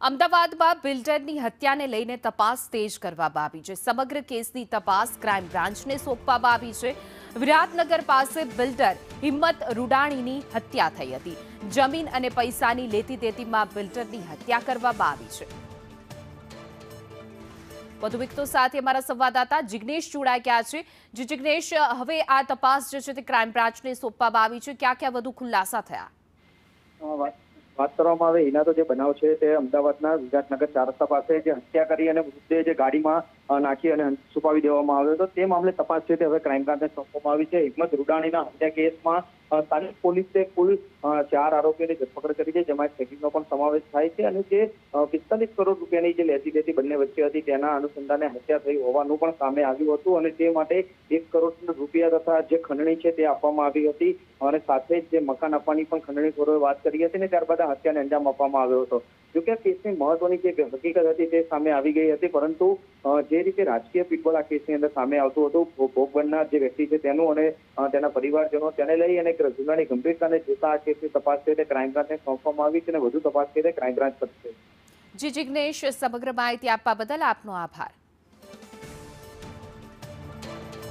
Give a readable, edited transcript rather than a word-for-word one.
અમદાવાદમાં બિલ્ડરની હત્યાને લઈને તપાસ તેજ કરવામાં આવી છે। સમગ્ર કેસની તપાસ ક્રાઇમ બ્રાન્ચને સોંપવામાં આવી છે। વિરાટનગર પાસે બિલ્ડર હિંમત રૂડાણીની હત્યા થઈ હતી। જમીન અને પૈસાની લેતી દેતીમાં બિલ્ડરની હત્યા કરવામાં આવી છે। વધુ વિગતો સાથે અમારા સંવાદદાતા જિગ્નેશ જોડાઈ ગયા છે। જે જિગ્નેશ, હવે આ તપાસ જે છે તે ક્રાઇમ બ્રાન્ચને સોંપવામાં આવી છે, ક્યાં ક્યાં વધુ ખુલાસા થયા? વાત કરવામાં આવે એના તો જે બનાવ છે તે અમદાવાદના વિરાટનગર 4 રસ્તા પાસે જે હત્યા કરી અને મૃતદેહ જે ગાડીમાં નાખી અને છુપાવી દેવામાં આવ્યો હતો તે મામલે તપાસ છે તે હવે ક્રાઇમ બ્રાન્ચને સોંપવામાં આવી છે। હિંમત રૂડાણીના હત્યા કેસમાં સ્થાનિક પોલીસે કુલ 4 આરોપીઓની ધરપકડ કરી છે, જેમાં ચેકિંગનો પણ સમાવેશ થાય છે અને જે 45 કરોડ રૂપિયાની જે લેતી દેતી બંને વચ્ચે હતી તેના અનુસંધાને હત્યા થઈ હોવાનું પણ સામે આવ્યું હતું અને તે માટે 1 કરોડ રૂપિયા તથા જે ખંડણી છે તે આપવામાં આવી હતી અને સાથે જ જે મકાન આપવાની પણ ખંડણીખોરોએ વાત કરી હતી ને ત્યારબાદ હત્યાને અંજામ આપવામાં આવ્યો હતો। જોકે કેસની મહત્વની જે હકીકત હતી તે સામે આવી ગઈ હતી, પરંતુ જે રીતે રાજકીય પીઠબળ આ કેસની અંદર સામે આવતું હતું, ભોગ બનનાર જે વ્યક્તિ છે તેનું અને તેના પરિવારજનો તેને લઈ અને ગુનાની ગંભીરતાને જોતા આ કેસની તપાસ છે તે ક્રાઇમ બ્રાન્ચને સોંપવામાં આવી છે અને વધુ તપાસ છે તે ક્રાઇમ બ્રાન્ચ કરશે। જી જિગ્નેશ, સમગ્ર માહિતી આપવા બદલ આપનો આભાર।